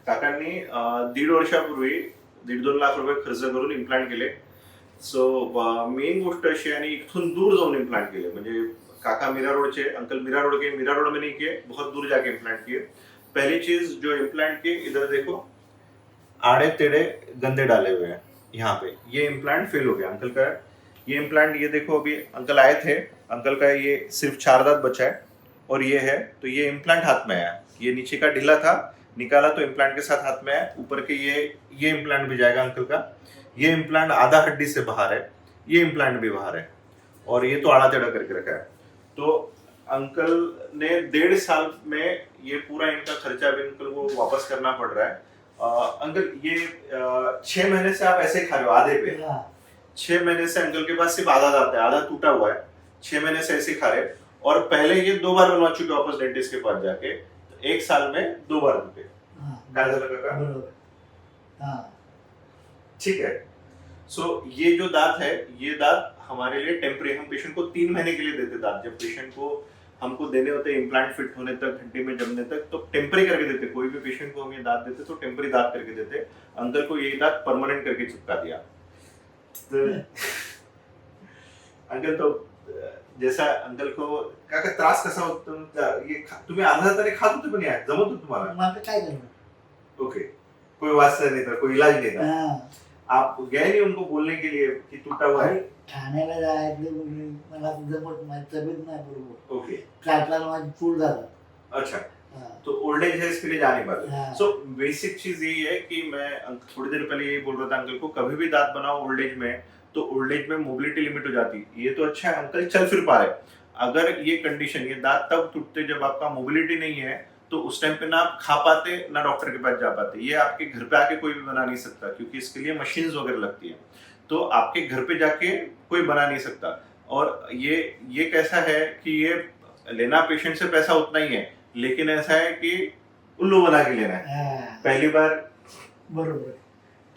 काकांनी 1.5 वर्षापूर्वी 1.5-2 लाख रुपये खर्च करून इम्प्लांट केले. सो मेन गोष्ट अशी आणि इथून दूर जाऊन इम्प्लांट केले. म्हणजे काका मीरा रोड के, अंकल मीरा रोड के, मीरा रोड में नहीं किए, बहुत दूर जाके इम्प्लांट किए. पहली चीज जो इम्प्लांट की, इधर देखो आड़े टेढ़े गंदे डाले हुए हैं यहाँ पे, ये इम्प्लांट फेल हो गया अंकल का. ये इम्प्लांट, ये देखो अभी अंकल आए थे, अंकल का ये सिर्फ 4 दांत बचा है और ये है, तो ये इम्प्लांट हाथ में आया. ये नीचे का ढीला था, निकाला तो इम्प्लांट के साथ हाथ में आया. ऊपर के ये इम्प्लांट भी जाएगा अंकल का. ये इम्प्लांट आधा हड्डी से बाहर है, ये इम्प्लांट भी बाहर है, और ये तो आड़ा टेढ़ा करके रखा है. तो अंकल ने 1.5 साल में ये पूरा इनका खर्चा भी अंकल को वापस करना पड़ रहा है. अंकल ये 6 महीने से आप ऐसे खा रहे हो आधे पे. 6 महीने से अंकल के पास सिर्फ आधा दांत है, आधा टूटा हुआ है. 6 महीने से ऐसे खा रहे, और पहले ये 2 बार बनवा चुके वापस डेंटिस्ट के पास जाके. तो 1 साल में 2 बार दुखे. काय झालं काका? ठीक है. सो ये जो दांत है, ये दांत हमारे लिए टेम्परेरी, हम पेशेंट को 3 महीने के लिए देते दांत. जब पेशेंट को हमको देने होते इम्प्लांट फिट होने तक, हड्डी में जमने तक, तो टेम्परेरी करके देते. कोई भी पेशेंट को हम ये दांत देते तो टेम्परेरी दांत करके देते. अंकल को ये दांत परमानेंट करके चिपका दिया. तो अंकल तो जैसा अंकल को काका त्रास कसा होतो ये तुम्ही अर्धा तरी खात होते, पण जमत होतं तुम्हाला? मला काय झालं? ओके, कोई वास्ता नहीं था, कोई इलाज नहीं था. आप गए नहीं उनको बोलने के लिए कि टूटा हुआ है? ठाण्याला जायचं मला जमत नाही, तब्येत नाही बरोबर. ओके. काटला माझी फूल झाला. अच्छा, तो ओल्ड एज है, इसके लिए जा नहीं पाते. सो बेसिक चीज यही है कि मैं थोड़ी देर पहले यही बोल रहा था अंकल को, कभी भी दांत बनाओ ओल्ड एज में, तो ओल्ड एज में मोबिलिटी लिमिट हो जाती. ये तो अच्छा है अंकल चल फिर पा रहे. अगर ये कंडीशन, ये दांत तब टूटते जब आपका मोबिलिटी नहीं है, तो उस टाइम पे ना आप खा पाते ना डॉक्टर के पास जा पाते. ये आपके घर पे आके कोई भी बना नहीं सकता, क्योंकि इसके लिए मशीन्स वगैरह लगती है. तो आपके घर पे जाके कोई बना नहीं सकता. और ये कैसा है कि ये लेना पेशेंट से पैसा उतना ही है, लेकिन ऐसा है कि उल्लू बना के लेना है पहली बार. बरोबर.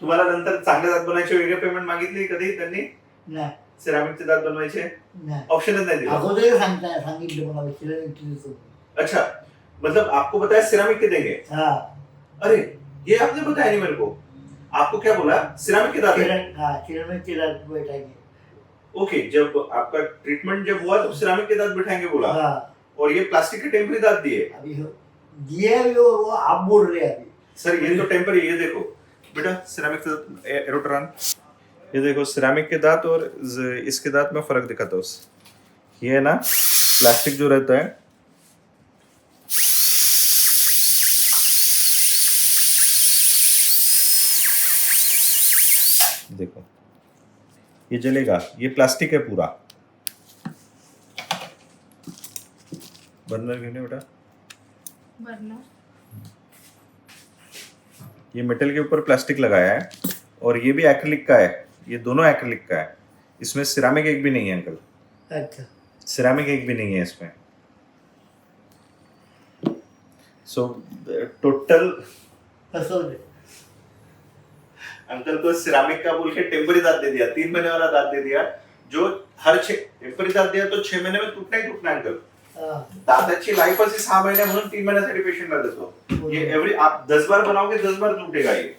तुम्हाला नंतर चांगले दात बनायचे वेगळे पेमेंट मागितले कधी त्यांनी? नाही. सिरामिकचे दात बनवायचे नाही. ऑप्शनच नाही दिला. अगोदर सांगितलं मला सिरामिक. अच्छा, मतलब आपको बताया सिरामिक के देंगे? अरे ये आपने बताया नहीं मेरे को. आपको क्या बोला? सिरामिक के दांत? सिरामिक के दांत बैठाएंगे. ओके, जब आपका ट्रीटमेंट जब हुआ तो सिरामिक के दांत बिठाएंगे बोला. और ये प्लास्टिक के टेम्पररी दांत दिए? अभी दिए वो आप बोल रहे अभी. सर ये तो टेम्पररी. ये देखो बेटा, सिरामिक के दांत, एरोट्रान, ये देखो सिरामिक के दांत और इसके दांत में फर्क दिखाता हूँ. ये है ना प्लास्टिक जो रहता है, देखो ये जलेगा, ये प्लास्टिक है पूरा. बर्नर घेने बेटा. बर्नर. ये मेटल के ऊपर प्लास्टिक लगाया है, और ये भी एक्रिलिक का है. ये दोनों एक्रिलिक का है. इसमें सिरामिक एक भी नहीं है अंकल. अच्छा. सिरामिक एक भी नहीं है इसमें. सो टोटल अंकल को सिरामिक का बोल के टेम्पररी दांत दे दिया, 3 महीने वाला दांत दे दिया, जो हर टेम्पररी दांत दिया तो 6 महीने में टूटना ही टूटना अंकल. दाताची लाईफ अशी 6 महिने म्हणून 3 महिन्यासाठी पेशंटला देतो. ये एवरी आप 10 बार बनाओगे 10 बार टूटेगा ये.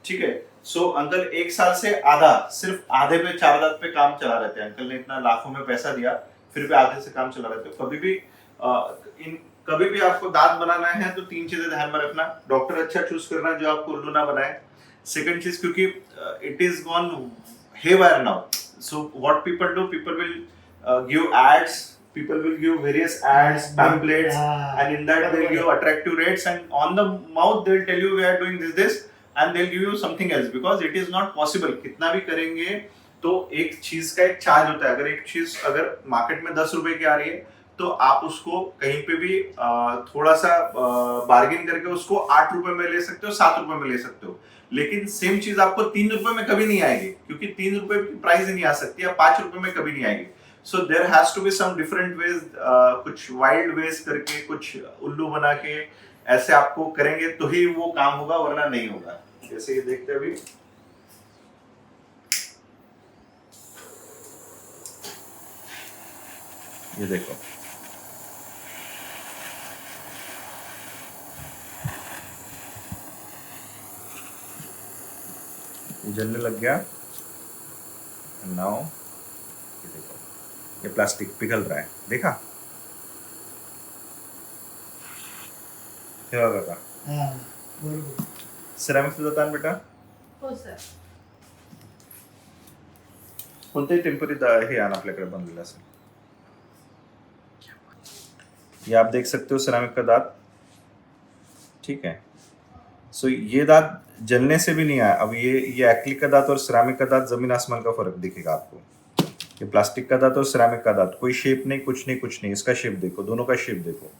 ठीक है. सो अंकल 1 साल से आधा, सिर्फ आधे पे 4 दांत पे काम चला रहे थे. अंकल ने इतना लाखों में पैसा दिया, फिर भी आधे से काम चला रहे थे. कभी भी आपको दांत बनाना है तो 3 चीजें ध्यान में रखना. डॉक्टर अच्छा चूज करना जो आपको उल्लू ना बनाए. सेकंड चीज, क्योंकि it is gone haywire now. So what people do, people will give ads, people will give various ads, pamphlets, and in that they'll give attractive rates, and on the mouth they'll tell you we are doing this, and they'll give you something else, because it is not possible. कितना भी करेंगे तो एक चीज का एक charge होता है. अगर एक चीज अगर मार्केट में 10 रुपए की आ रही है, तो आप उसको कहीं पे भी थोड़ा सा बार्गेन करके उसको 8 रुपए में ले सकते हो, 7 रुपए में ले सकते हो. लेकिन सेम चीज आपको 3 रुपए में कभी नहीं आएगी, क्योंकि 3 रुपए की प्राइस ही नहीं आ सकती, या 5 रुपए में कभी नहीं आएगी. So there has to be some different ways, कुछ वाइल्ड वेज करके, कुछ उल्लू बना के ऐसे आपको करेंगे तो ही वो काम होगा, वरना नहीं होगा. जैसे ये देखते अभी, ये देखो ये जलने लग गया। नाउ ये देखो, ये प्लास्टिक पिघल रहा है, देखा? हे बघा का हा बरोबर. सिरॅमिकचं जातं बेटा. हो सर. कोणतेही टेम्पररी हे आण आपल्याकडे बनलेलं असेल. ये आप देख सकते हो सिरामिक का दांत, ठीक है. सो ये दांत जलने से भी नहीं आया. अब ये एक्रिलिक का दांत और सिरामिक का दांत जमीन आसमान का फर्क दिखेगा आपको. ये प्लास्टिक का दांत और सिरामिक का दांत, कोई शेप नहीं, कुछ नहीं, कुछ नहीं. इसका शेप देखो, दोनों का शेप देखो.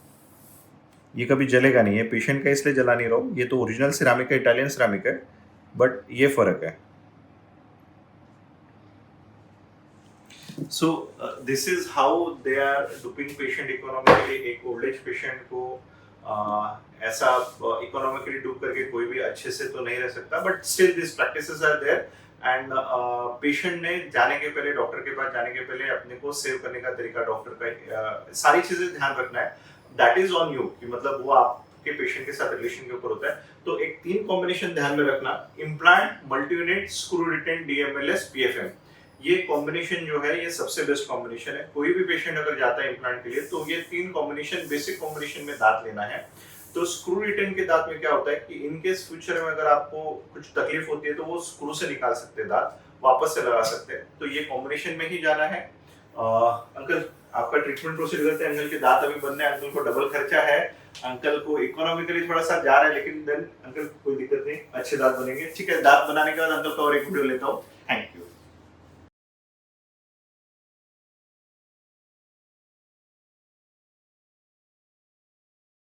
ये कभी जलेगा नहीं. ये पेशेंट का इसलिए जला नहीं रहा हूं. ये तो ओरिजिनल सिरामिक है, इटालियन सिरामिक है, बट ये फर्क है. So this is how they are duping patient economically. एक ओल्ड एज पेशेंट को ऐसा इकोनॉमिकली डूप करके कोई भी अच्छे से तो नहीं रह सकता, but still this practices are there. And patient ने जाने के पहले, डॉक्टर के पास जाने के पहले अपने को सेव करने का तरीका, डॉक्टर का सारी चीजें ध्यान रखना है. दैट इज ऑन यू, कि मतलब वो आपके पेशेंट के साथ रिलेशन के ऊपर होता है. तो एक 3 कॉम्बिनेशन ध्यान में रखना: implant, multi unit, screw retain, DMLS, PFM. ये कॉम्बिनेशन जो है ये सबसे बेस्ट कॉम्बिनेशन है. कोई भी पेशेंट अगर जाता है इम्प्लांट के लिए तो ये 3 कॉम्बिनेशन, बेसिक कॉम्बिनेशन में दांत लेना है. तो स्क्रू रिटेन के दांत में क्या होता है कि इनकेस फ्यूचर में अगर आपको कुछ तकलीफ होती है तो वो स्क्रू से निकाल सकते हैं दांत, वापस से लगा सकते हैं. तो ये कॉम्बिनेशन में ही जाना है. अंकल आपका ट्रीटमेंट प्रोसीजर करते हैं. अंकल के दांत अभी बनने, अंकल को डबल खर्चा है, अंकल को इकोनॉमिकली थोड़ा सा जा रहा है, लेकिन देन अंकल कोई दिक्कत नहीं, अच्छे दांत बनेंगे. ठीक है, दांत बनाने के बाद अंकल का और एक वीडियो लेता हूँ.